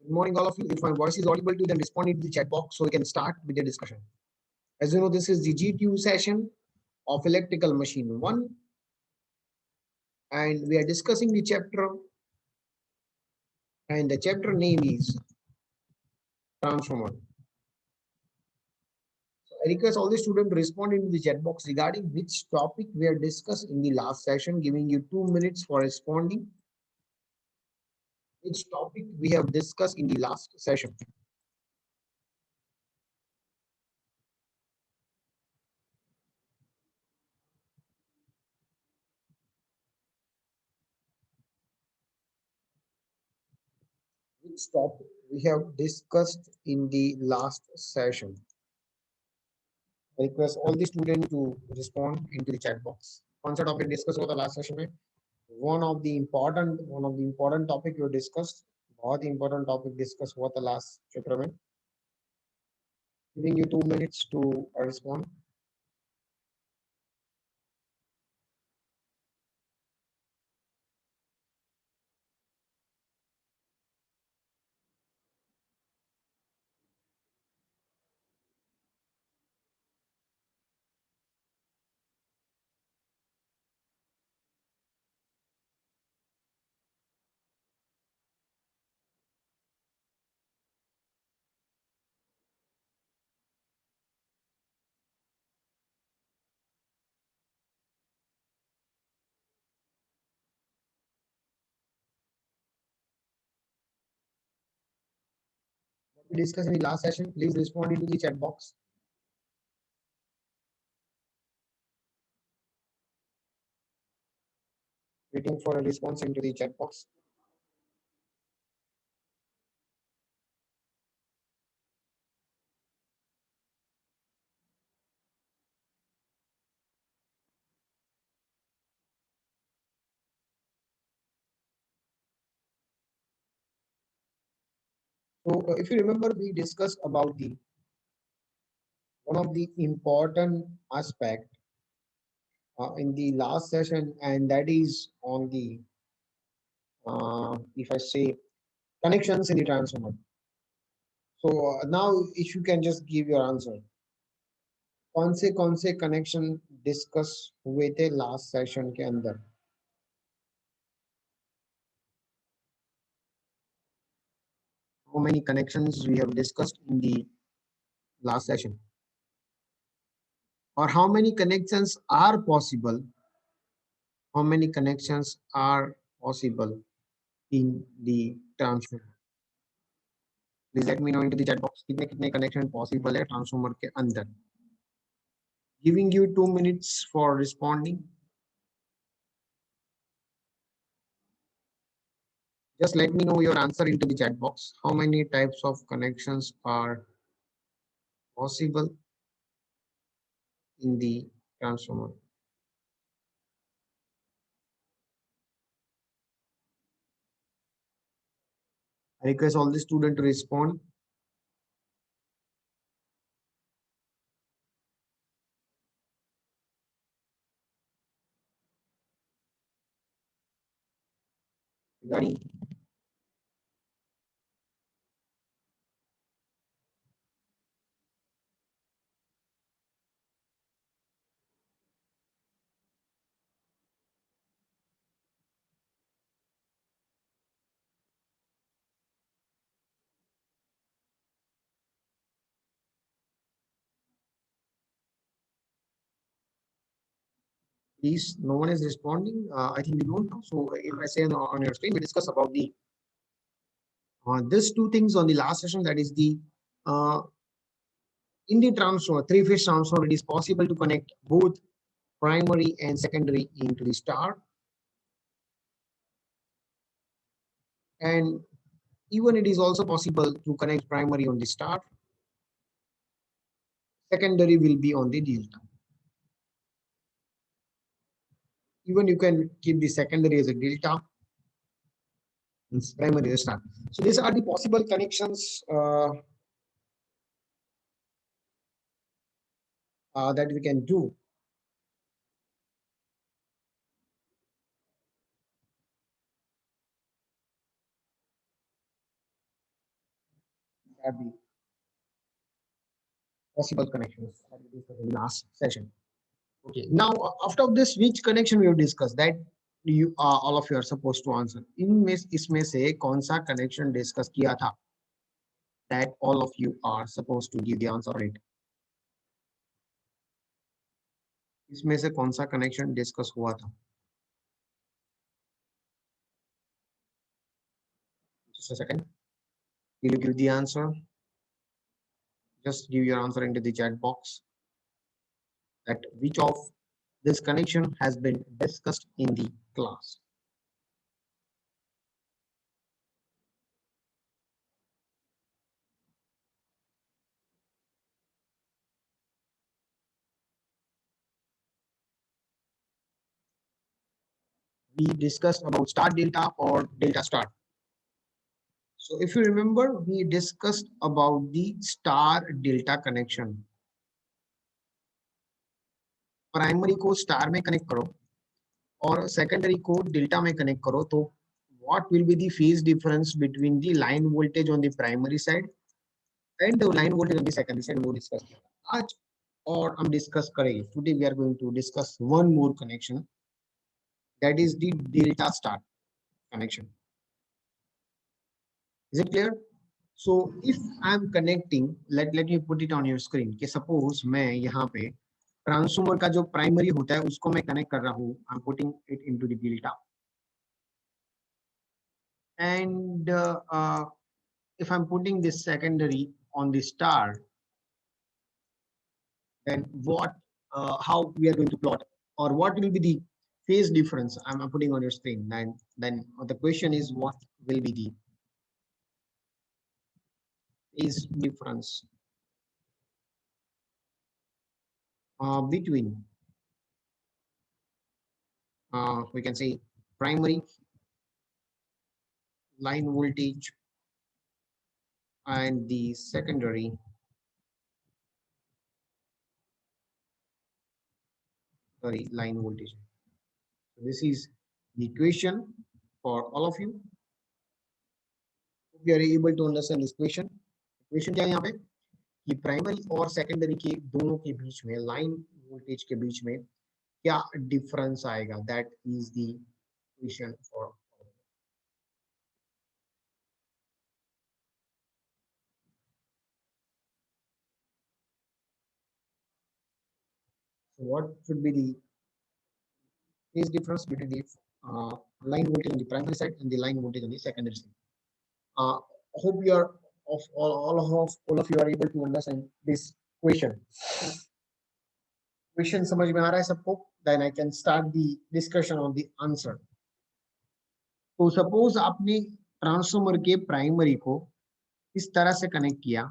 Good morning, all of you. If my voice is audible to you, then respond into the chat box so we can start with the discussion. As you know, this is the GTU session of Electrical Machine 1, and we are discussing the chapter, and the chapter name is Transformer. So I request all the students to respond into the chat box regarding which topic we are discussed in the last session, giving you 2 minutes for responding. Which topic we have discussed in the last session. Which topic we have discussed in the last session. I request all the students to respond into the chat box. कौन सा topic discuss हुआ था last session में? One of the important topic we discussed. बहुत ही important topic discuss हुआ था last chapter में. Giving you 2 minutes to respond. What we discussed in the last session, please respond into the chat box. Waiting for a response into the chat box. So if you remember, we discussed about the one of the important aspect in the last session, and that is on the if I say connections in the transformer. So now if you can just give your answer. कौन से connection discuss हुए थे last session के अंदर? How many connections we have discussed in the last session? Or how many connections are possible? How many connections are possible in the transformer? Please let me know into the chat box कितने कितने connection possible है transformer के अंदर. Giving you 2 minutes for responding. Just let me know your answer into the chat box. How many types of connections are possible in the transformer? I request all the students to respond. Regarding please, no one is responding. I think we don't know. So if I say on your screen, we discuss about the these two things on the last session. That is the uh, in the transformer, three-phase transformer, it is possible to connect both primary and secondary into the star, and even it is also possible to connect primary on the star. Secondary will be on the delta. Even you can keep the secondary as a delta, and primary as a star. So these are the possible connections that we can do. are the possible connections that we discussed in the last session. Okay, now after this, which connection we have discussed that you all of you are supposed to answer. इनमें इसमें से कौन सा connection discuss किया था? That all of you are supposed to give the answer on it. इसमें से कौन सा connection discuss हुआ था? Just a second. Will you give the answer? Just give your answer into the chat box. That which of this connection has been discussed in the class? We discussed about star delta or delta star. So if you remember, we discussed about the star delta connection. Primary को star में connect करो और secondary को delta में connect करो तो what will be the phase difference between the line voltage on the primary side and the line voltage on the secondary side वो discuss किया आज और हम डिस्कस करेंगे today we are going to discuss one more connection that is the delta star connection. Is it clear? So if I'm connecting, let me put it on your screen कि suppose मैं यहाँ पे transformer का जो primary होता है उसको मैं कनेक्ट कर रहा हूँ. I'm putting it into the delta. And if I'm putting this secondary on the star, then what, how we are going to plot, or what will be the phase difference I'm putting on your screen? Then the question is, what will be the phase difference between, we can say, primary line voltage and the secondary line voltage. So this is the equation for all of you. If you are able to understand this question, equation क्या है यहाँ पे कि primary और secondary के दोनों के बीच में लाइन वोल्टेज के बीच में क्या डिफरेंस आएगा? That is the equation for what should be the phase difference between the line voltage on the primary side and the line voltage on the secondary side. I hope you are of all of you are able to understand this question. Question समझ में आ रहा है सबको? Then I can start the discussion on the answer. तो suppose आपने transformer के primary को इस तरह से कनेक्ट किया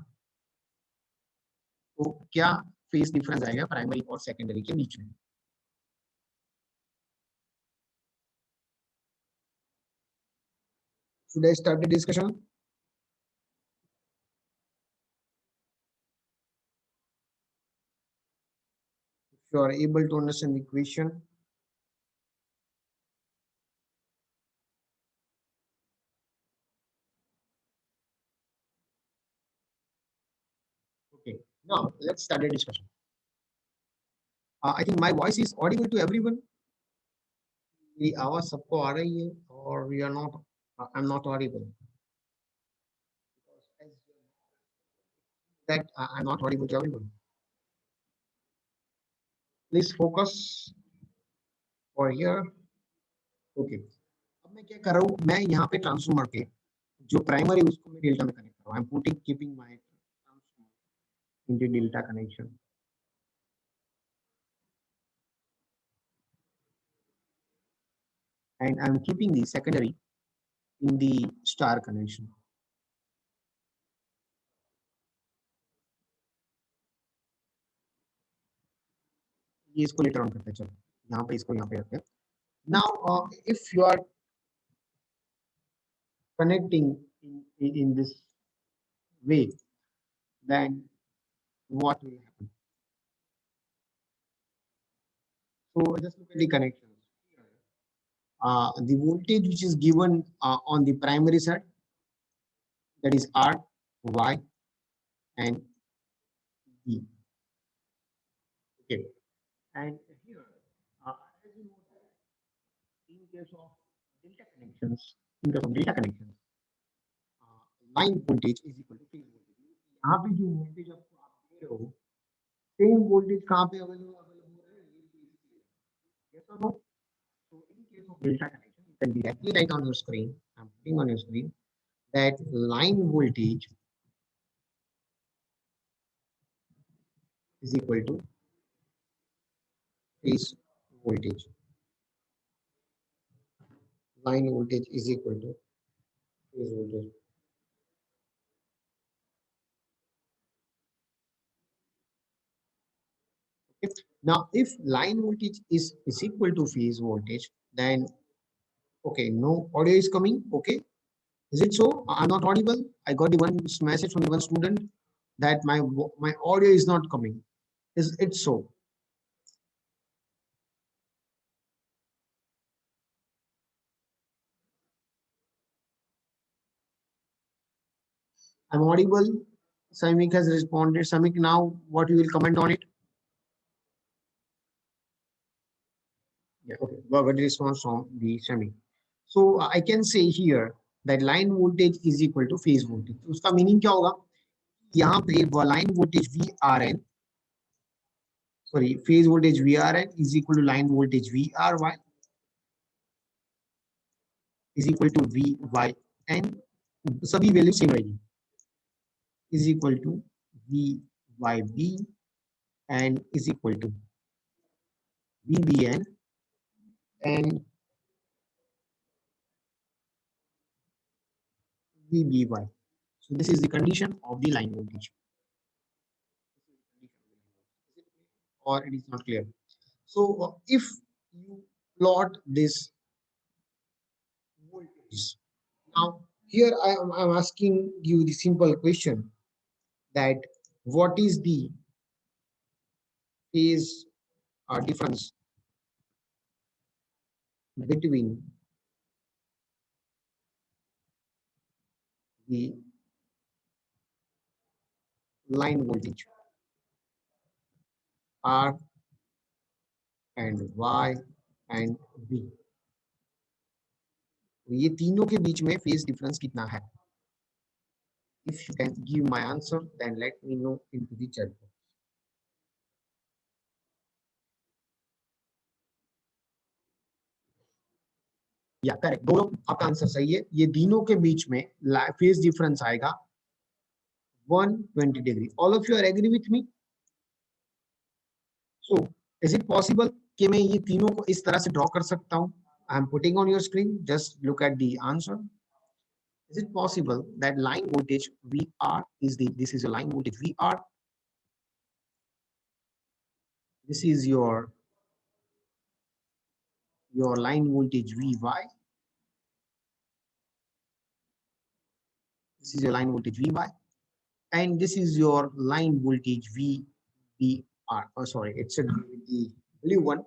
तो क्या फेज डिफरेंस आएगा प्राइमरी और सेकेंडरी के बीच में? Should I start the discussion? If you are able to understand the question, okay. Now let's start the discussion. I think my voice is audible to everyone. मेरी आवाज सबको आ रही है और we are not, I'm not audible. That I'm not audible to everyone. Please focus for here. Okay. अब मैं क्या कर रहा हूँ? मैं यहाँ पे ट्रांसफॉर्मर के जो प्राइमरी उसको मैं डेल्टा में कनेक्ट कर रहा हूँ. I'm putting keeping my transformer into delta connection. And I'm keeping the secondary in the star connection. ये इसको लेटर ऑन करते हैं. चलो यहाँ पे इसको यहाँ पे रखते हैं. Now if you are connecting in this way, then what will happen? So just look at the connections. The voltage which is given on the primary side, that is R, Y, and B. Okay, and here, as you know, in case of delta connections, line voltage is equal to phase voltage. यहाँ पे जो voltage आपको आप दे रहे हो, same voltage कहाँ पे available हो रहा है, ये yes or no? So in case of delta connection, you can directly write on your screen. I'm putting on your screen that line voltage is equal to phase voltage. Line voltage is equal to phase voltage. Now, if line voltage is equal to phase voltage, then okay, no audio is coming. Okay, is it so? I'm not audible. I got the one message from the one student that my audio is not coming. Is it so? I'm audible. Samik has responded. Samik, now what you will comment on it? Yeah, okay. Well, got the response from the Samik. So I can say here that line voltage is equal to phase voltage. तो उसका meaning क्या होगा? यहाँ पे line voltage VRN, sorry, phase voltage VRN is equal to line voltage VRY is equal to VYN. सभी value same रहेगी. Is equal to VYB and is equal to VBN and VBY. So this is the condition of the line voltage. Or it is not clear. So if you plot this voltage, now here I'm asking you the simple question that what is the phase difference between the line voltage R and Y and B. ये तीनों के बीच में phase difference कितना है? If you can give my answer, then let me know into the chat box. या correct, दोनों आपका answer सही है. ये तीनों के बीच में फेज डिफरेंस आएगा 120 degree. All of you are agree with me? So is it possible कि मैं ये तीनों को इस तरह से ड्रॉ कर सकता हूं? I am putting on your screen, just look at the answer. Is it possible that line voltage VR is this is your line voltage VR, this is your line voltage VY, this is your line voltage VY, and this is your line voltage VBR. Oh, sorry, it's the blue one.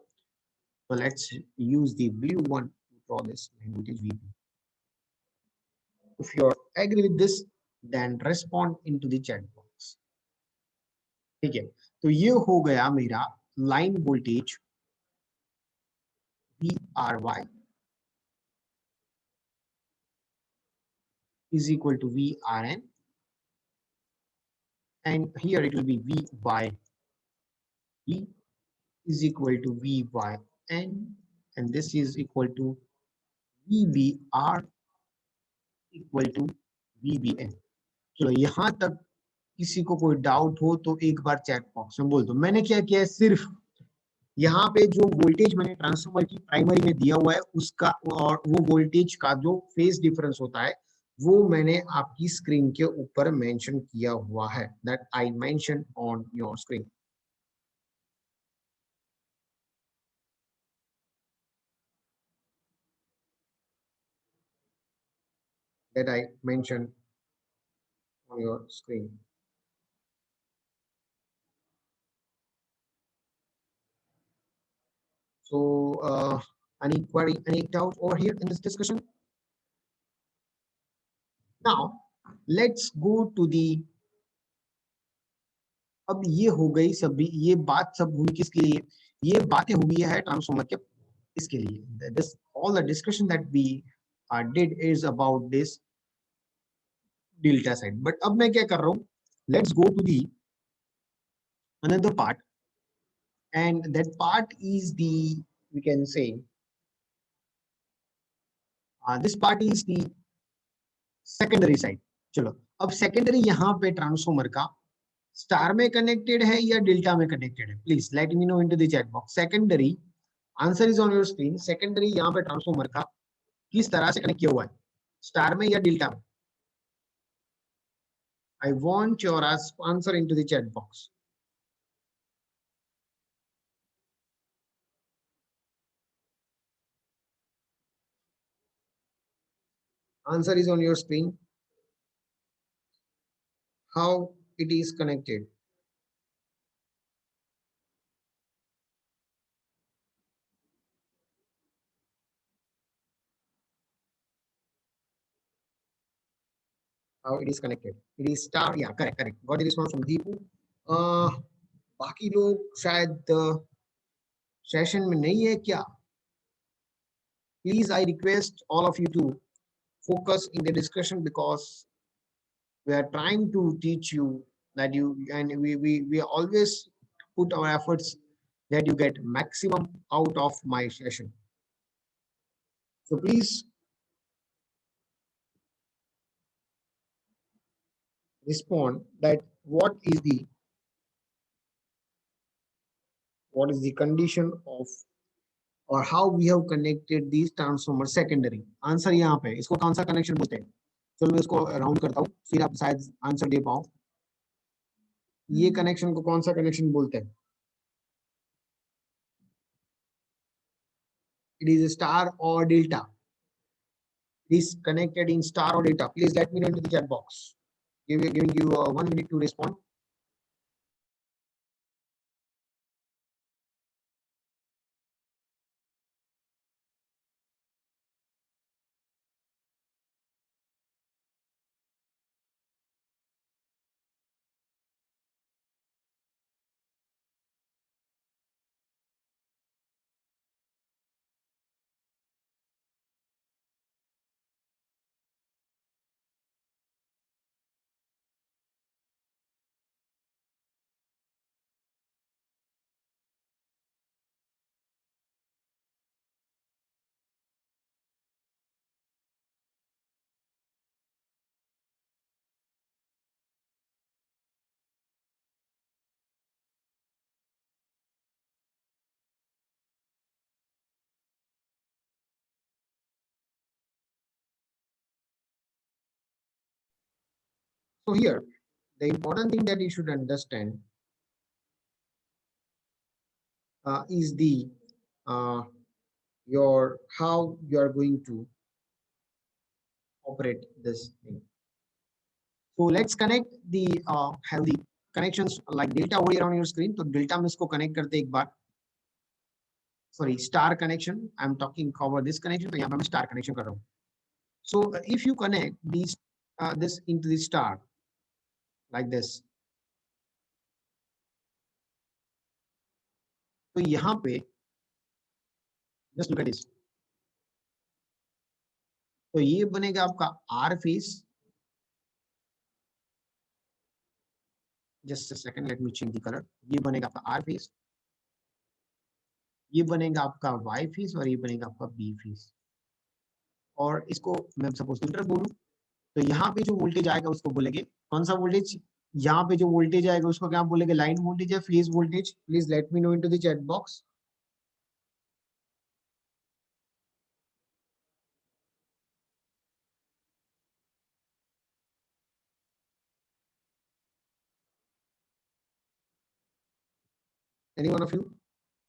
So let's use the blue one to draw this line voltage VB. If you agree with this, then respond into the chat box. ठीक है, तो ये हो गया मेरा line voltage VRY is equal to VRN, and here it will be VYE is equal to VYN, and this is equal to VBR equal to VBN. चलो यहाँ तक किसी को कोई डाउट हो तो एक बार चैट बॉक्स में बोल दो. मैंने क्या किया है, सिर्फ यहाँ पे जो वोल्टेज मैंने ट्रांसफार्मर की प्राइमरी में दिया हुआ है उसका और वो वोल्टेज का जो फेज डिफरेंस होता है वो मैंने आपकी स्क्रीन के ऊपर मेंशन किया हुआ है. That I mention on your screen. That I mentioned on your screen. So, any query, any doubt over here in this discussion? Now, let's go to the अब ये हो गई सभी, ये बात सब हुई किसके लिए, ये बातें हुई है ट्रांसफॉर्मर के इसके लिए। This all the discussion that we did is about this delta side. But अब मैं क्या कर रहा हूँ, let's go to the another part, and that part is the, we can say, this part is the secondary side. चलो, अब secondary यहाँ पे ट्रांसफॉर्मर का स्टार में कनेक्टेड है या डेल्टा में कनेक्टेड है, please let me know into the chat box. Secondary, answer is on your screen. Secondary यहाँ पे ट्रांसफॉर्मर का किस तरह से कनेक्ट किया हुआ है, स्टार में या डेल्टा में? I want your answer into the chat box. Answer is on your screen. How it is connected? How it is connected? It is star, yeah, correct, correct, got the response from Deepu. uh, बाकी लोग शायद session में नहीं है क्या? Please, I request all of you to focus in the discussion, because we are trying to teach you that you, and we always put our efforts that you get maximum out of my session. So please respond that what is the condition of, or how we have connected these transformer secondary. Answer यहाँ पे, इसको कौन सा connection बोलते हैं? चलो मैं इसको राउंड करता हूँ, फिर आप शायद आंसर दे पाओ। ये कनेक्शन को कौन सा कनेक्शन बोलते हैं? It is star or delta? It is connected in star or delta? Please let me know in the chat box. Giving you 1 minute to respond. So here, the important thing that you should understand is the uh, your how you are going to operate this thing. So let's connect the have the connections like delta over here on your screen. तो delta में इसको connect करते एक बार. Sorry, star connection. I'm talking about this connection. तो यहाँ पे मैं star connection कर रहा हूँ. So if you connect these this into the star like this, तो यहाँ पे just look at this. तो ये बनेगा आपका R face. Just a second, let me change the color. ये बनेगा आपका R फेस, ये बनेगा आपका Y फेस, और ये बनेगा आपका B फेस. और इसको मैं सपोज न्यूट्रल बोलूं, तो यहाँ पे जो वोल्टेज आएगा उसको बोलेंगे कौन सा वोल्टेज? यहाँ पे जो वोल्टेज आएगा उसको क्या बोलेंगे? लाइन वोल्टेज या phase voltage? Please let me know into the chat box. Any one of you?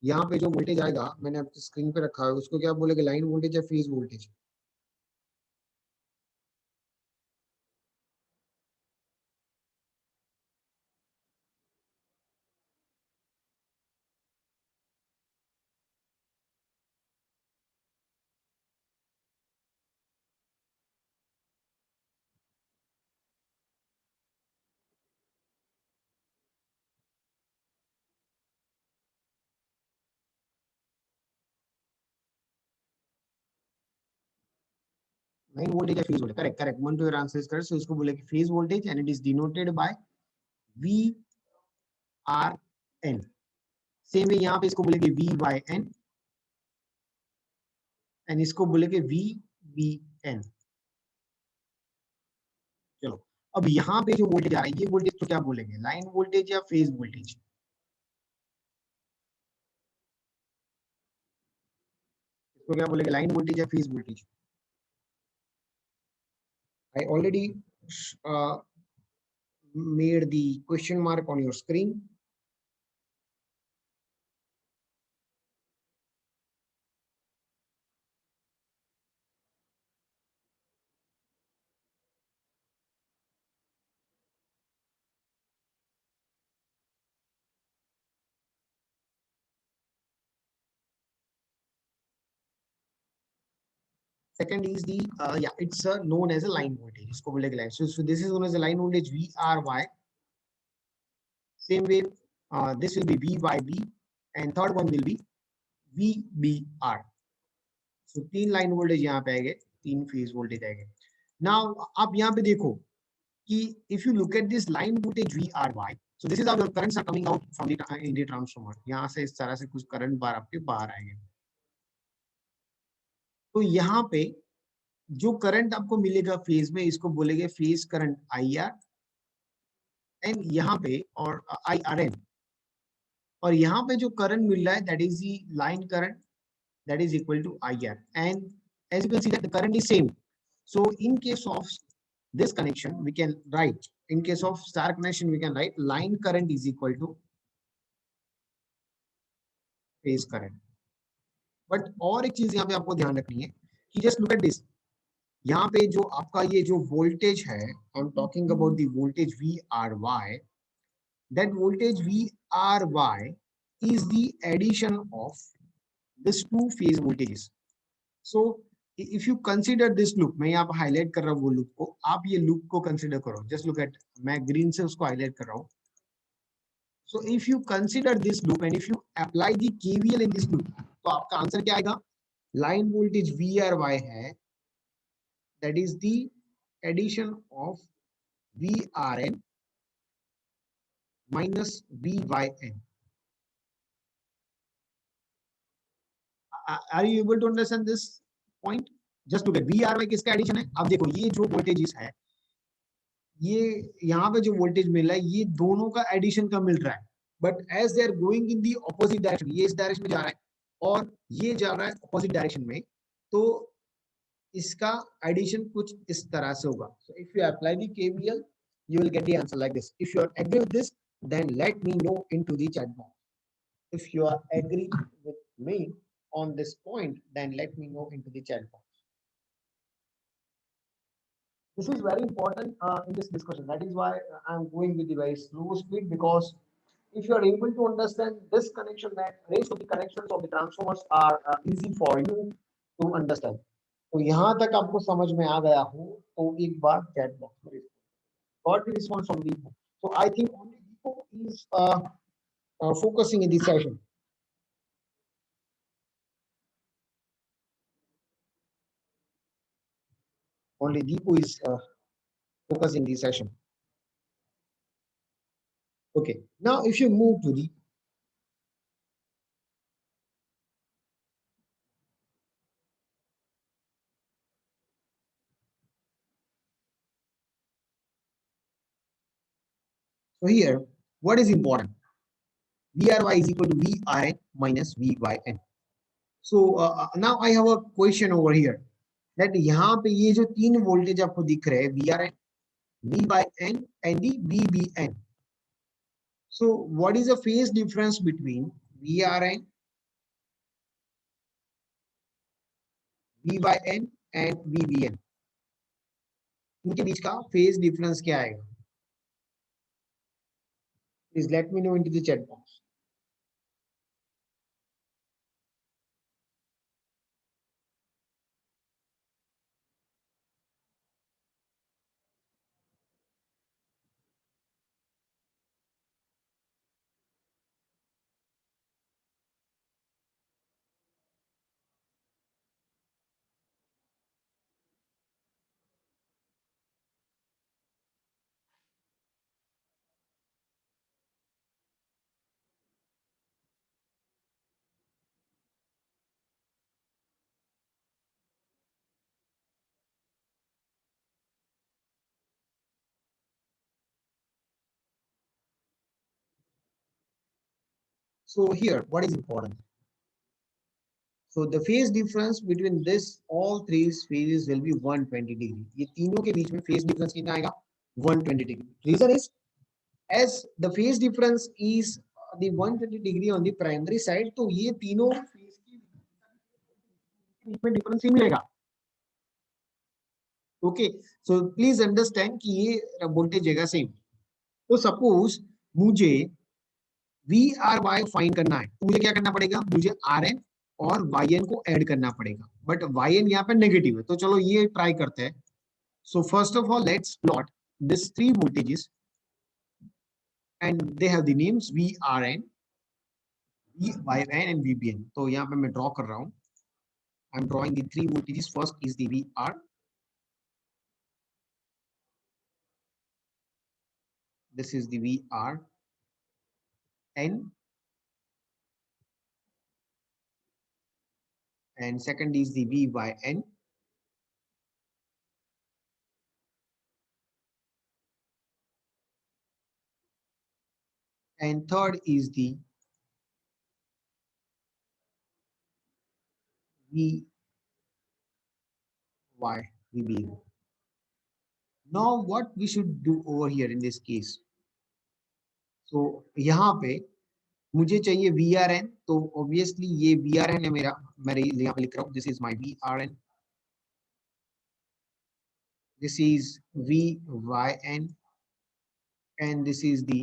यहाँ पे जो वोल्टेज आएगा मैंने आपकी स्क्रीन पे रखा है उसको क्या बोलेंगे? लाइन वोल्टेज या फेज वोल्टेज? लाइन वोल्टेज या phase voltage, correct correct, one two your answer is correct. So इसको बोले कि phase voltage and it is denoted by V R N. Same है यहाँ पे, इसको बोलेंगे वी बाय एन एंड इसको बोलेंगे वी बी एन। चलो, अब यहाँ पे जो वोल्टेज आ रहा है, ये वोल्टेज तो क्या बोलेंगे, लाइन वोल्टेज या फेज वोल्टेज? इसको क्या बोलेंगे, लाइन वोल्टेज या phase voltage? I already uh, made the question mark on your screen. Second is the yeah, it's known as a line voltage. इसको बोलेंगे line. So this is known as a line voltage VRY. Same way, this will be V by B, and third one will be VBR. So तीन line voltage यहाँ पे आएंगे, तीन phase voltage आएंगे। Now आप यहाँ पे देखो कि if you look at this line voltage VRY, so this is how your currents are coming out from the in the transformer. यहाँ से इस तरह से कुछ करंट बार आपके बाहर आएंगे। तो यहाँ पे जो करंट आपको मिलेगा फेज में, इसको बोलेंगे phase current I R, and यहाँ पे और आई आर एन, और यहाँ पे जो करंट मिल रहा है that is the line current, that is equal to IR, and as you can see that the current is same. So in case of this connection we can write, in case of star connection we can write line current is equal to phase current. But और एक चीज यहाँ पे आपको ध्यान रखनी है कि just look at this, यहाँ पे जो आपका ये जो वोल्टेज है, I am talking about the voltage VRY, that voltage VRY is the addition of these two phase voltages. So if you consider this loop, मैं यहाँ पे हाईलाइट कर रहा हूँ वो लूप को, आप ये लूप को कंसिडर करो, जस्ट लुक एट, मैं ग्रीन से उसको हाईलाइट कर रहा हूँ। So if you consider this loop and if you apply the KVL in this loop, तो आपका आंसर क्या आएगा, लाइन वोल्टेज VRY है, that is the addition of VRN minus VYN. Are you able to understand this point? Just look at VRY किसका addition है। अब देखो ये जो वोल्टेजेस है, ये यहाँ पे जो वोल्टेज मिल रहा है ये दोनों का एडिशन का मिल रहा है, but as they are going in the opposite direction, ये इस डायरेक्शन में जा रहा है और ये जा रहा है ऑपोजिट डायरेक्शन में, तो इसका एडिशन कुछ इस तरह से होगा। So if you apply the KVL you will get the answer like this. If you are agree with this, then let me know into the chat box. If you are agree with me on this point, then let me know into the chat box. This is very important in this discussion. That is why I'm going with the very slow speed, because if you are able to understand this connection, then rest of the connections of the transformers are easy for you to understand. तो यहाँ तक आपको समझ में आ गया हो तो एक बार चैट बॉक्स में got the response from Deepu. So I think only Deepu is focusing in this session. Only Deepu is focusing this session. Okay. Now if you move to the so here, what is important? VRY is equal to VRN minus VYN. So now I have a question over here. That यहाँ पे ये जो तीन voltage आपको दिख रहे हैं VRN, VYN and the VBN. So what is the phase difference between VRN, VYN and VBN? इनके बीच का phase difference क्या आएगा? Please let me know into the chat box. So here, what is important? So the phase difference between this all three phases will be 120 degree. ये तीनों के बीच में phase difference कितना आएगा? 120 degree. Reason is as the phase difference is the 120 degree on the primary side, तो ये तीनों phase के बीच में difference ही मिलेगा. Okay, so please understand कि ये voltage जगह same. तो suppose मुझे वी आर वाई फाइंड करना है तो मुझे क्या करना पड़ेगा, मुझे आर एन और वाई एन को ऐड करना पड़ेगा, बट वाई एन यहाँ पे नेगेटिव है, तो चलो ये ट्राई करते हैं. So first of all let's plot this three voltages and they have the names V R N, V Y N and V B N. तो यहाँ पे मैं ड्रॉ कर रहा हूँ. I am drawing the three voltages. First is the V R, this is the VRN, and second is the VYN, and third is the VBN. Now what we should do over here in this case? So यहाँ पे मुझे चाहिए VRN, तो obviously ये VRN है मेरा, मैं यहाँ पे लिख रहा हूँ this is my VRN, this is VYN, and this is the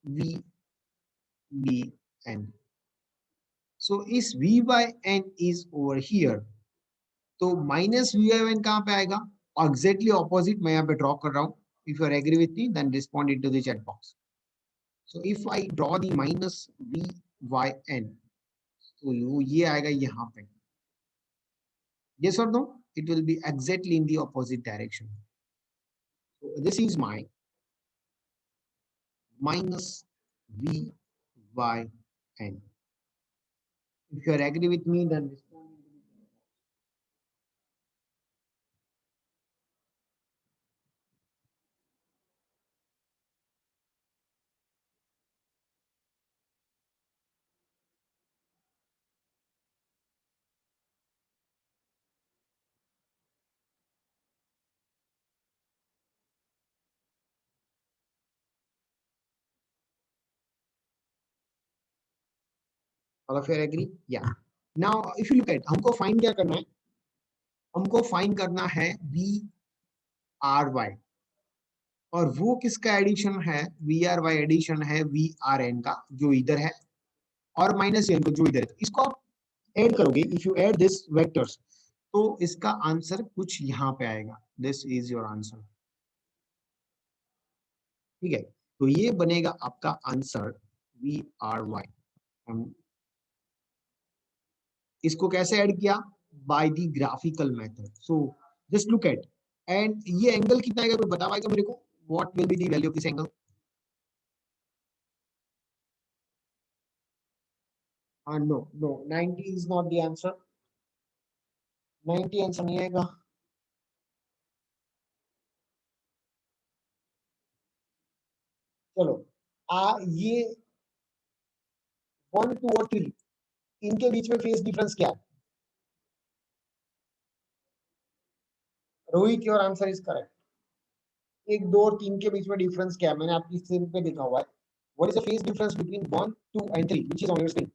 VBN. So इस VYN is over here, तो माइनस VYN कहाँ पे आएगा? एग्जैक्टली ऑपोजिट मैं यहाँ पे ड्रॉ कर रहा हूँ. If you are agree with me then respond into the chat box. So if I draw the minus VYN, तो ये आएगा यहाँ पे. Yes or no? It will be exactly in the opposite direction. So this is my minus VYN. If you are agree with me, then respond. All of you are agree? Yeah. Now, if you look at हमको find क्या करना है? हमको find करना है VRY, और वो किसका एडिशन है? VRY एडिशन है VRN का, जो इधर है, और माइनस एन को जो इधर है. इसको आप ऐड करोगे, if you add this vectors, तो इसका आंसर कुछ यहाँ पे आएगा. This is your answer. ठीक है, तो ये बनेगा आपका आंसर VRY. इसको कैसे ऐड किया? By the graphical method. So just look at, and ये एंगल कितना आएगा, कोई बता पाएगा मेरे को? What will be the value of this angle? No no, 90 is not the answer. 90 answer नहीं आएगा. चलो ये 1 2 और 3, इनके बीच में फेस डिफरेंस क्या है? Rohit, your answer is correct. 1 2 और 3 के बीच में डिफरेंस क्या है? मैंने आपकी स्क्रीन पे लिखा हुआ है. What is the phase difference between 1 2 and 3 which is on your screen?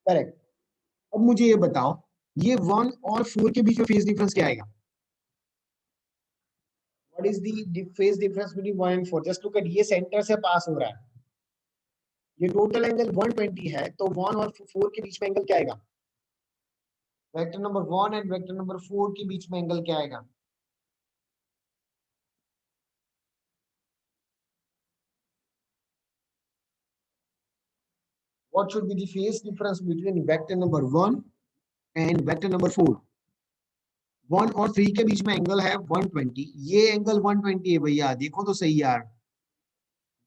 Correct. अब मुझे ये बताओ, ये 1 और 4 के बीच में फेस डिफरेंस क्या आएगा? What is the phase difference between 1 and 4? Just look at, ये सेंटर से पास हो रहा है, ये टोटल एंगल 120 है, तो 1 और 4 के बीच में एंगल क्या आएगा? Vector number 1 and vector number 4 के बीच में एंगल क्या आएगा? What should be the phase difference between vector number 1 and vector number 4? 1 और 3 के बीच में एंगल है 120. ये एंगल 120 है भैया, देखो तो सही यार.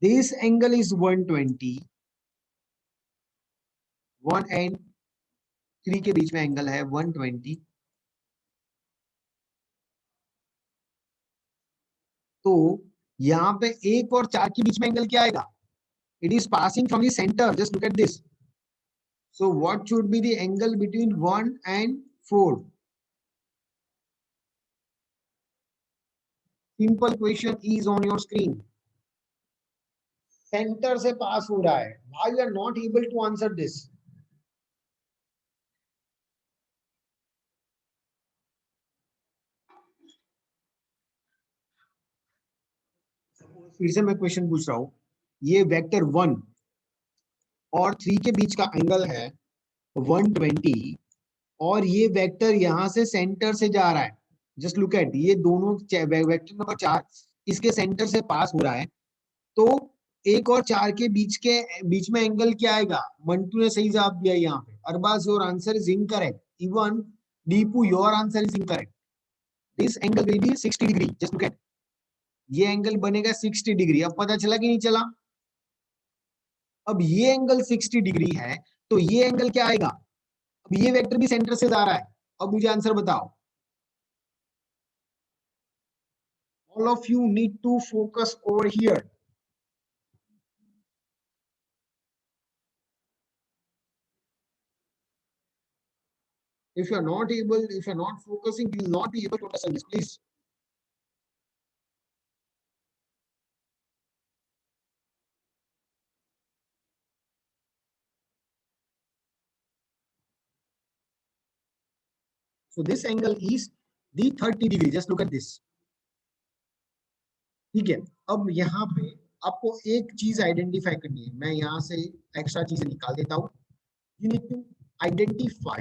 This angle is 120. 1 and 3 के बीच में एंगल है 120. तो यहाँ पे 1 और 4 के बीच में एंगल क्या आएगा? It is passing from the centre, just look at this. So what should be the angle between 1 and 4? Simple question is on your screen. Center से पास हो रहा है. Why you are not able to answer this? फिर से मैं question पूछ रहा हूं. ये वेक्टर 1 और 3 के बीच का एंगल है 120 और ये वेक्टर यहां से सेंटर से जा रहा है. जस्ट लुक एट, ये दोनों वेक्टर नंबर 4 इसके सेंटर से पास हो रहा है. तो 1 और 4 के बीच में एंगल क्या आएगा? मंटू ने सही जवाब दिया यहाँ पे. Arbaz, your answer is incorrect. Even Deepu, your answer is incorrect. This angle will be 60 degree. Just look at, ये एंगल बनेगा 60 डिग्री. अब पता चला कि नहीं चला? अब ये एंगल 60 डिग्री है तो ये एंगल क्या आएगा? अब ये वेक्टर भी सेंटर से जा रहा है. अब मुझे आंसर बताओ. All of you need to focus over here. If you are not able, if you are not focusing, you will not be able to understand this. Please. So this angle is the 30 degree. Just look at this. ठीक है. अब यहाँ पे आपको एक चीज identify करनी है. मैं यहाँ से एक्स्ट्रा चीजें निकाल देता हूँ. You need to identify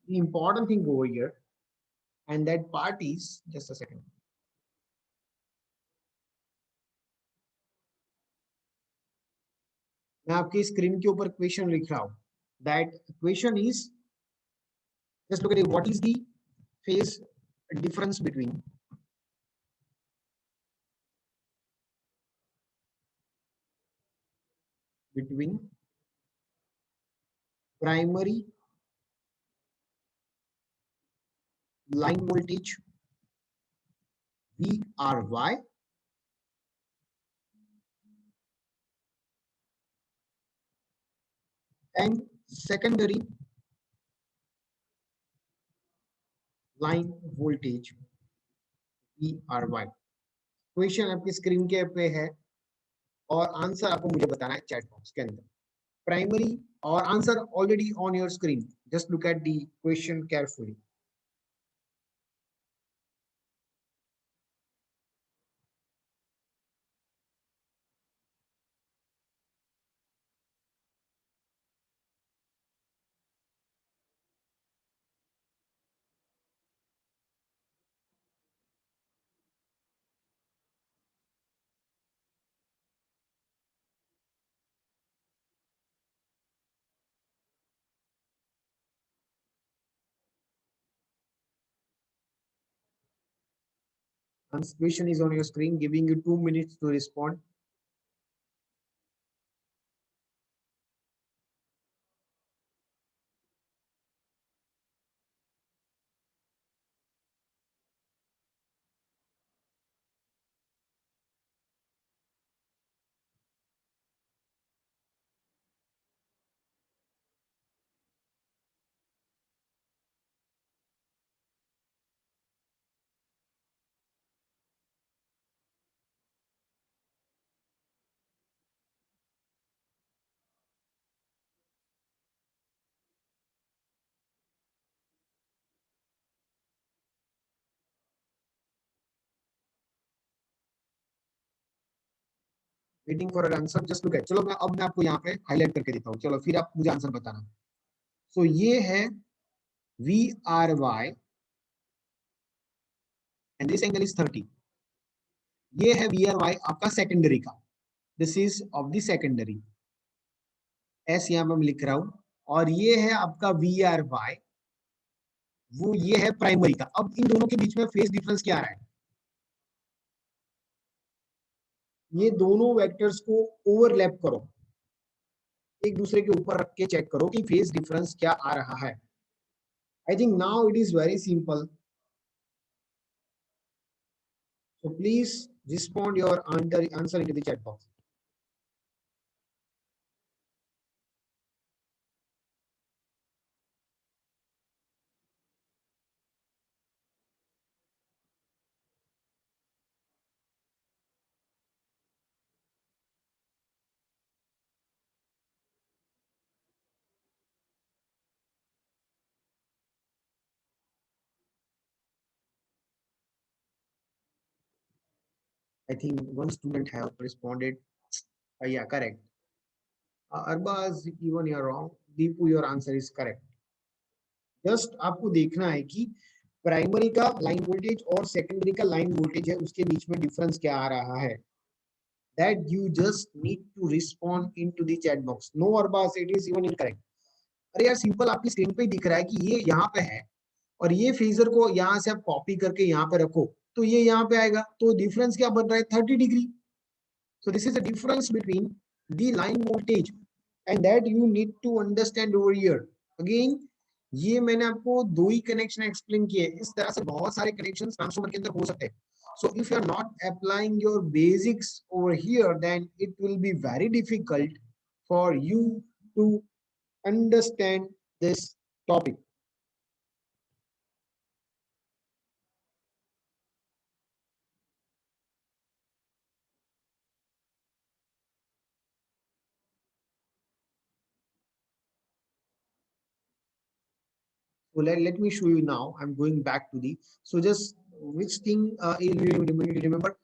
the important thing over here, and that part is just a second. मैं आपकी स्क्रीन के ऊपर क्वेश्चन लिख रहा हूं. That question is, just look at it. What is the phase difference between primary line voltage VRY and secondary line voltage VRY. Question आपकी screen के पे है और आंसर आपको मुझे बताना है चैट बॉक्स के अंदर. प्राइमरी और answer already on your screen. Just look at the question carefully. Question is on your screen, giving you 2 minutes to respond. Waiting for answer. Just look eight. चलो मैं आपको यहाँ पे हाईलाइट करके देता हूँ. चलो फिर आप मुझे आंसर बताना. सो ये है VRY and this angle is 30. ये है VRY आपका सेकेंडरी का. This is of the secondary. S यहाँ पे मैं लिख रहा हूं. और ये है आपका VRY, वो ये है प्राइमरी का. अब इन दोनों के बीच में फेज डिफरेंस क्या आ रहा है? ये दोनों वेक्टर्स को ओवरलैप करो, एक दूसरे के ऊपर रख के चेक करो कि फेज डिफरेंस क्या आ रहा है. I think now it is very simple. So please respond your answer into the chat box. I think one student have responded. Yeah, correct. Arbaz, even you're wrong. Deepu, your answer is correct. Just आपको देखना है कि primary का line voltage और secondary का line voltage है उसके बीच में डिफरेंस क्या आ रहा है. That you just need to respond into the chat box. No, Arbaz, it is even incorrect. अरे यार सिंपल आपकी स्क्रीन पे दिख रहा है कि ये यहाँ पे है और ये फेजर को यहाँ से आप कॉपी करके यहाँ पे रखो तो ये यहाँ पे आएगा तो डिफरेंस क्या बन रहा है 30 degree. So this is the difference between the line voltage and that you need to understand over here. Again, ये मैंने आपको दो ही कनेक्शन एक्सप्लेन किए. इस तरह से बहुत सारे कनेक्शन ट्रांसफार्मर के अंदर हो सकते हैं. So if you are not applying your basics over here, then it will be very difficult for you to understand this topic. So let me show you now. I'm going back to the, so just which thing you remember,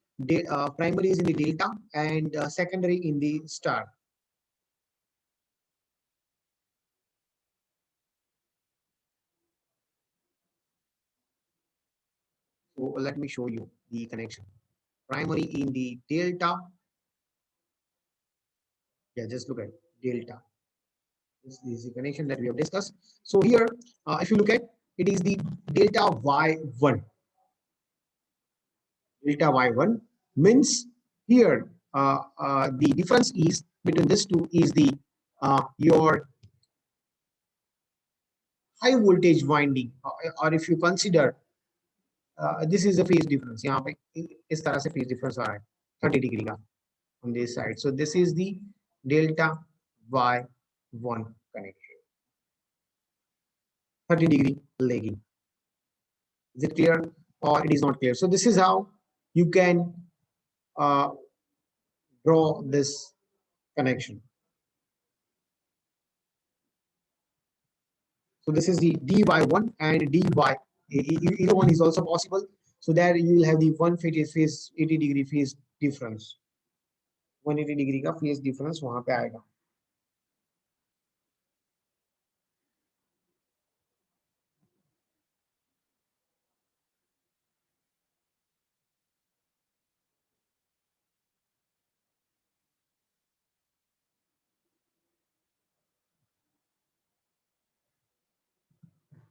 primary is in the delta and secondary in the star. So let me show you the connection. Primary in the delta. Yeah, just look at delta. This is the connection that we have discussed. So here, if you look at, it is the delta Y1. Delta Y1 means here the difference is between these two is the your high voltage winding, or if you consider this is the phase difference. यहाँ पे इस तरह से phase difference आ रहा है 30 degree का on this side. So this is the delta Y1 connection. 30 degree lagging. Is it clear or it is not clear? So this is how you can uh, draw this connection. So this is the dy1 and dy. Either one is also possible. So there you will have the one phase 80 degree phase difference. 180 degree का phase difference वहां पे आएगा.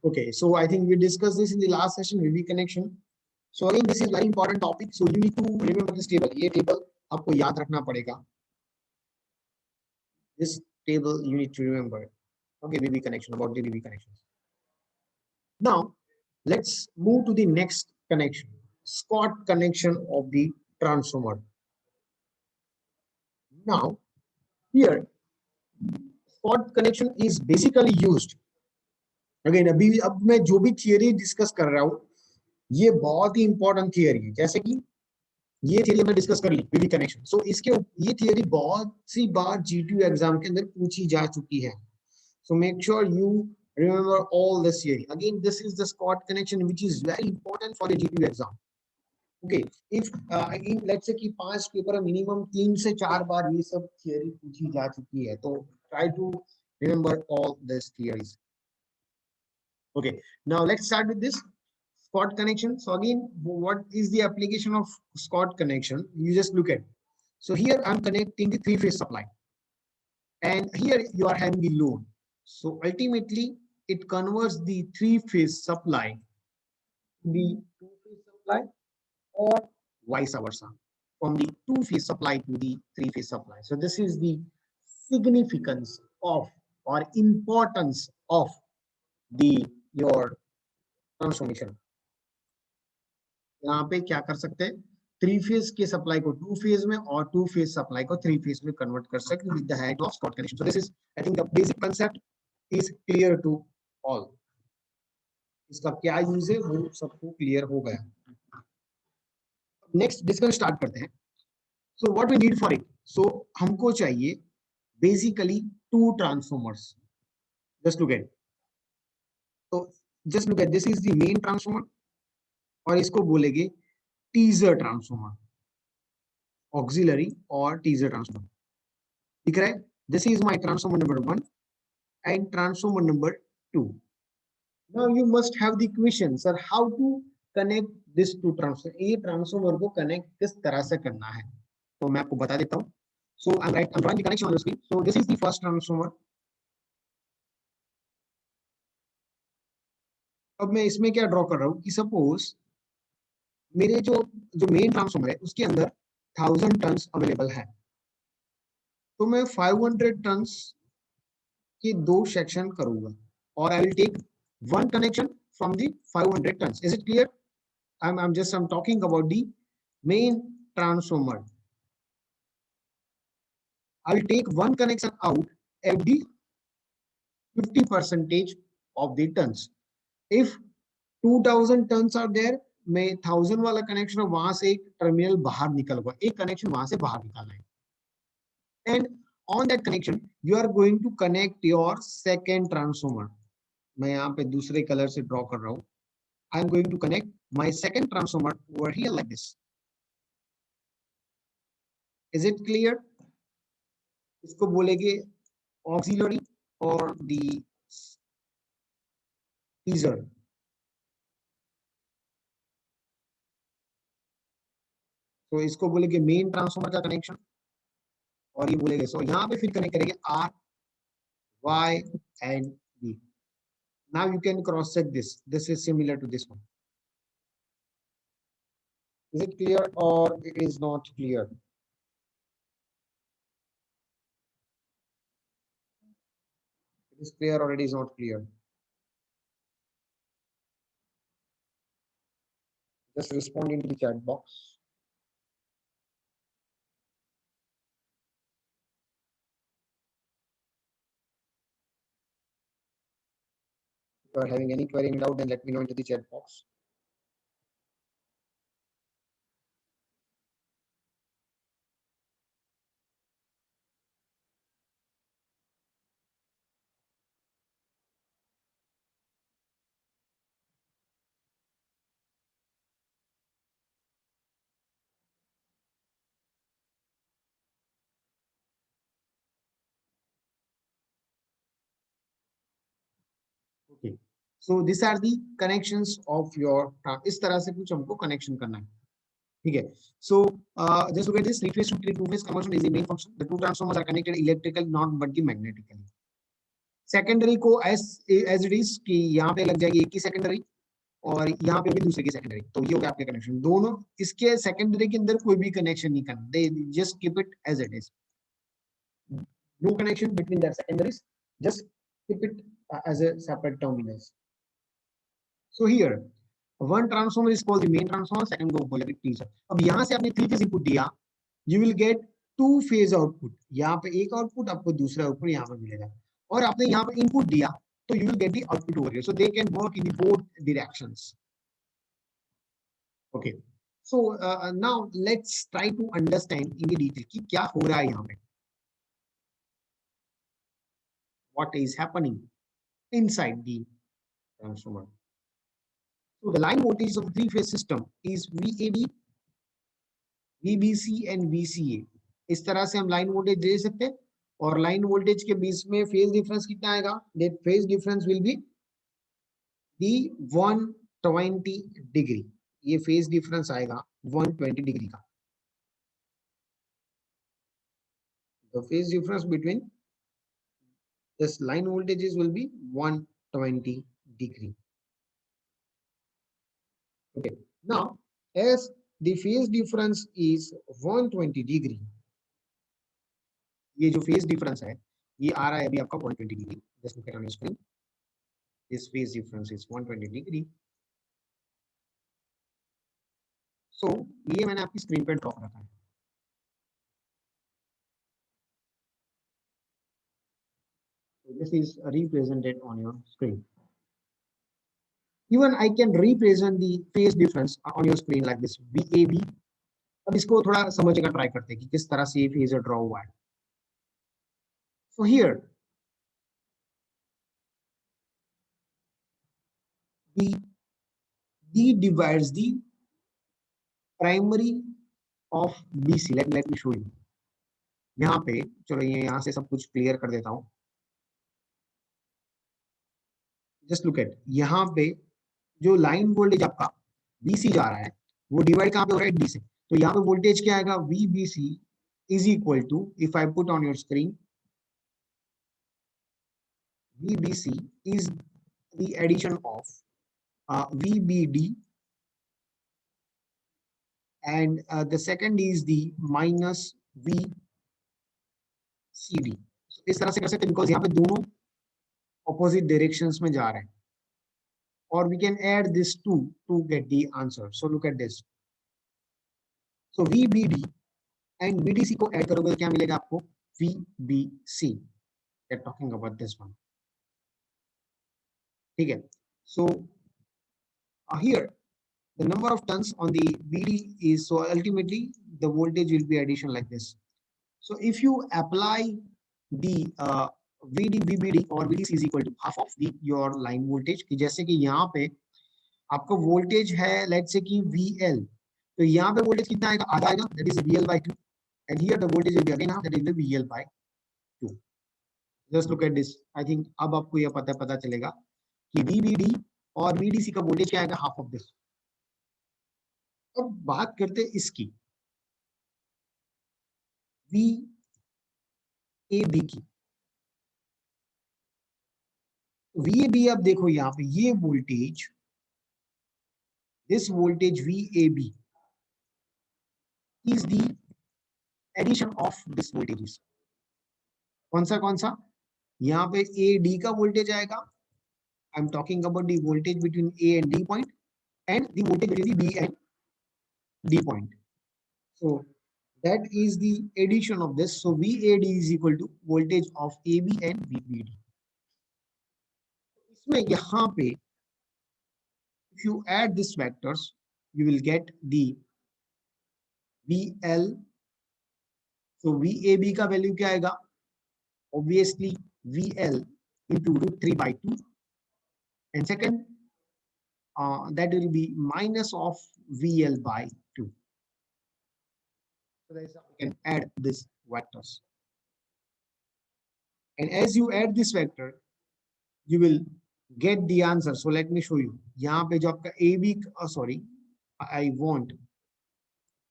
Okay, so I think we discussed this in the last session, VV connection. So again, this is very important topic. So you need to remember this table. ये table आपको याद रखना पड़ेगा. This table you need to remember. Okay, VV connection, about the VV connections. Now, let's move to the next connection, Scott connection of the transformer. Now, here, Scott connection is basically used. Again, अभी अब मैं जो भी theory discuss कर रहा हूँ ये बहुत ही इंपॉर्टेंट थियरी है. जैसे कि ये थियरी हमने डिस्कस कर ली वीवी कनेक्शन. सो इसके ये थियरी बहुत सी बार जीटीयू एग्जाम के अंदर पूछी जा चुकी है. So make sure you remember all this theory. Again, this is the Scott connection which is very important for the GTU exam. Okay, if again let's say कि 5 पेपर मिनिमम 3 से 4 बार ये सब थियरी पूछी जा चुकी है तो try to remember all these theories. Okay, now let's start with this Scott connection. So again, what is the application of Scott connection? You just look at. So here I'm connecting the three-phase supply, and here you are having the load. So ultimately, it converts the three-phase supply to the two-phase supply, or vice versa, from the two-phase supply to the three-phase supply. So this is the significance of or importance of the your transformation. यहाँ पे क्या कर सकते हैं 3 phase के supply को 2 phase में और 2 फेज सप्लाई को 3 फेज में कन्वर्ट कर सकते with the help of slot connection. So this is I think the basic concept is clear to all. इसका क्या यूज है वो सबको क्लियर हो गया. नेक्स्ट डिस्कशन स्टार्ट करते हैं. So what we need for it. So हमको चाहिए basically 2 transformers. Just look at. तो just look at, this is the main transformer और इसको बोलेंगे टीजर ट्रांसफॉर्मर, ऑक्सिलरी और टीजर ट्रांसफॉर्मर. दिख रहा है. This is my transformer number 1 and transformer number 2. Now you must have the question, sir how to connect this two transformer. ये transformer को कनेक्ट किस तरह से करना है तो मैं आपको बता देता हूँ. So I am drawing the connection on the screen. So this is the first transformer. अब मैं इसमें क्या ड्रॉ कर रहा हूँ कि सपोज मेरे जो जो मेन ट्रांसफॉर्मर है उसके अंदर 1000 टन्स अवेलेबल है. तो मैं 500 टन्स के 2 सेक्शन करूंगा और I will take one connection from the 500 tons. Is it clear? I'm talking about the main transformer. I'll take one connection out at the 50% of the tons. If 2000 tons are there, मैं 1000 वाला connection वहां से एक terminal बाहर निकल गया, एक connection वहां से बाहर निकालना है. And on that connection, you are going to connect your second transformer. मैं यहाँ पे दूसरे कलर से ड्रॉ कर रहा हूँ. I'm going to connect my second transformer over here like this. Is it clear? इसको बोलेंगे auxiliary or the teaser. तो इसको बोलेंगे मेन ट्रांसफॉर्मर का कनेक्शन और ये बोलेंगे. सो यहाँ पे फिर कनेक्ट करेंगे R, Y and B. Now you can cross check this. This is similar to this one. Is it clear or it is not clear? It is clear or it is not clear? Just respond into the chat box. If you are having any query, any doubt, then let me know into the chat box. Okay. So these are the connections of your. इस तरह से कुछ हमको connection करना है. ठीक है. So just look at this. Three phase to two phase conversion is the main function. The two transformers are connected electrically, not but the magnetically. Secondary को as it is कि यहाँ पे लग जाएगी एक की सेकेंडरी और यहाँ पे भी दूसरे की सेकेंडरी. तो ये हो गया आपके कनेक्शन. दोनों इसके सेकेंडरी के अंदर कोई भी कनेक्शन नहीं करना. They just keep it as it is. No connection between their secondaries. Just keep it as a separate terminals. So here, one transformer is called the main transformer, second को बोलेंगे teaser. अब यहाँ से आपने 3 phase input दिया, you will get 2 phase output. यहाँ पे एक output आपको दूसरा output यहाँ पर मिलेगा. और आपने यहाँ पे input दिया, तो you will get the output over here. So they can work in the both directions. Okay. So now let's try to understand in the detail कि क्या हो रहा है यहाँ पे. What is happening inside the transformer. So the line voltage of the three-phase system is VAB, VBC and VCA. इस तरह से हम लाइन वोल्टेज दे सकते हैं और लाइन वोल्टेज के बीच में फेज डिफरेंस कितना आएगा. That phase difference will be the 120 degree. ये फेज डिफरेंस आएगा 120 डिग्री का. The phase difference between this line voltages will be 120 degree. Okay. Now, as the phase difference is 120 degree, ये जो phase difference है, ये आ रहा है अभी आपका 120 degree. Just look at on your screen. This phase difference is 120 degree. सो ये मैंने आपकी स्क्रीन पे ड्रॉप रखा है. So this is represented on your screen. Even I can represent the phase difference on your screen like this VAB. अब इसको थोड़ा समझने का ट्राई करते हैं कि किस तरह से ये फेजर ड्रॉ हुआ है. So here the D divides the primary of BC. Let me show you. यहाँ पे चलो ये यहाँ से सब कुछ क्लियर कर देता हूँ. जस्ट लुक एट, यहाँ पे जो लाइन वोल्टेज आपका BC जा रहा है वो डिवाइड कहाँ पे हो रहा है D से. तो यहाँ पे वोल्टेज क्या आएगा VBC is equal to, if I put on your screen, VBC is the addition of VBD, and the second is the minus VCD. So, इस तरह से कर सकते हैं बिकॉज यहाँ पे दोनों opposite directions में जा रहे हैं. Or we can add this two to get the answer. So look at this. So VBD and VDC को add करोगे तो क्या मिलेगा आपको VBC. We're talking about this one. ठीक है. So here the number of turns on the BD is, so ultimately the voltage will be addition like this. So if you apply the VD, VBD और VDC is equal to half of the your line voltage, कि जैसे कि यहाँ पे आपका voltage है let's say कि VL, तो यहाँ पे वोल्टेज कितना आएगा, आधा आएगा, that is VL by 2, and here the voltage will be again half, that is VL by 2. Just look at this. I think अब आपको यह पता चलेगा कि VBD और VDC का वोल्टेज क्या आएगा, हाफ ऑफ दिस. अब बात करते हैं इसकी VAB की. VAB आप देखो यहाँ पे ये voltage, this voltage VAB is the addition of this voltages. कौन सा यहाँ पे AD का वोल्टेज आएगा. I am talking about the voltage between A and D point, and the voltage between the B and D point. So that is the addition of this. So VAD is equal to voltage of AB and VBD. इसमें यहाँ पे if you add these vectors, you will get the VL. So VAB का value क्या आएगा, obviously VL into √3 by 2, and second that will be minus of VL by 2. So that's how we can add these vectors. And as you add this vector, you will get the answer. So let me show you. यहाँ पे जो आपका AB, sorry, I want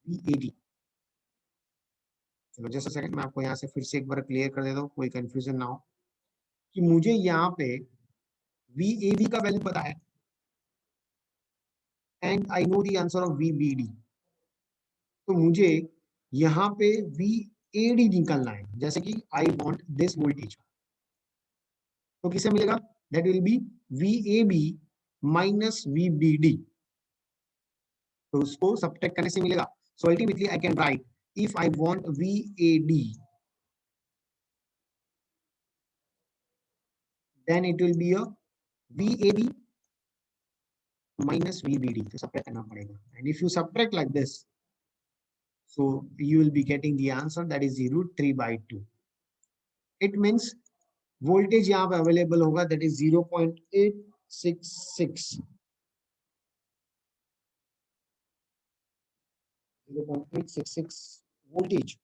VAD. चलो just a second, मैं आपको यहाँ से फिर से एक बार क्लियर कर देता हूँ, कोई कंफ्यूजन ना हो, कि मुझे यहाँ पे VAB का वैल्यू पता है and I know the answer of VBD. तो मुझे यहाँ पे VAD निकालना है. जैसे कि आई वांट दिस वोल्टेज, तो किसे मिलेगा, that will be VAB minus VBD. तो उसको सब्ट्रैक्ट करने से मिलेगा. So ultimately I can write, if I want VAD, then it will be a VAB minus VBD. तो सब्ट्रैक्ट करना पड़ेगा. And if you subtract like this, so you will be getting the answer, that is √3 by 2. It means voltage यहाँ पे available होगा, that is 0.866. 0.866 voltage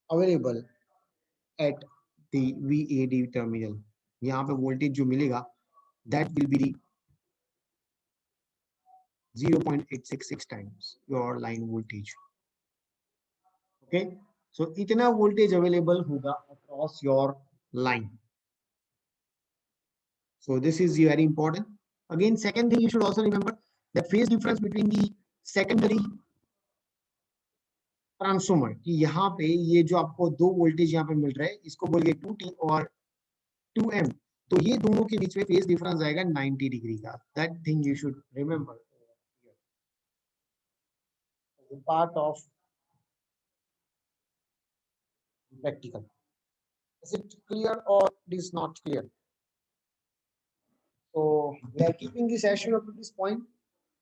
available at the VAD terminal. यहाँ पे voltage जो मिलेगा, that will be the 0.866 times your line voltage. Okay, so इतना voltage available होगा across your line. So this is very important. Again, second thing you should also remember, the phase difference between the secondary transformer कि यहाँ पे ये जो आपको दो voltage यहाँ पे मिल रहा है, इसको बोलिए 2T और 2M, तो ये दोनों के बीच में फेज डिफरेंस आएगा 90 डिग्री का. That thing you should remember. the part of practical. Is it clear or it is not clear? So we are keeping the session up to this point.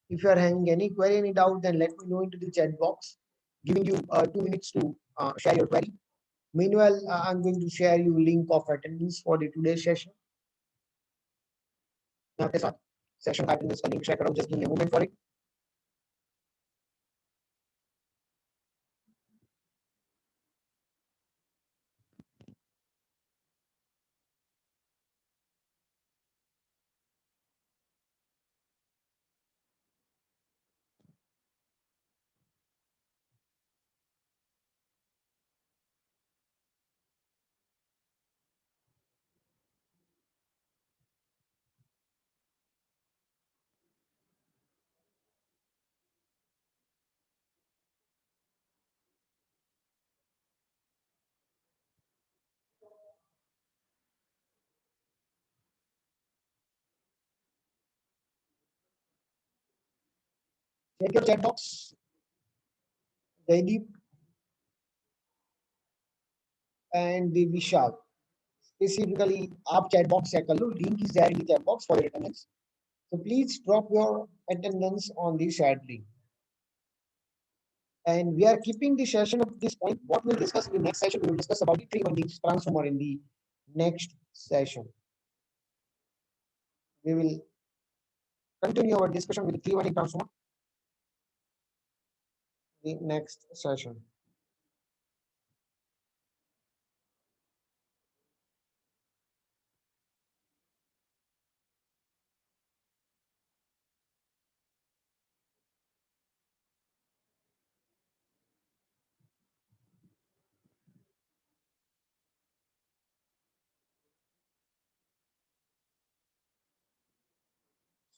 If you are having any query, any doubt, then let me know into the chat box. Giving you 2 minutes to share your query. Meanwhile, I'm going to share you link of attendance for the today's session. Now, session attendance का link share करो. Just give me a moment for it. Check your chat box. Jaideep and the Vishal. Specifically, आप chat box check कर लो. Link is there in the chat box for your attendance. So please drop your attendance on the shared link. And we are keeping the session up to this point. What we'll discuss in the next session, we will discuss about the tree-binding transformer in the next session. We will continue our discussion with the tree-binding transformer in the next session.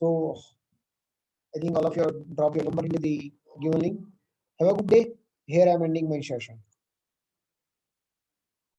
So I think all of you drop your number into the given link. Have a good day. Here I'm ending my session.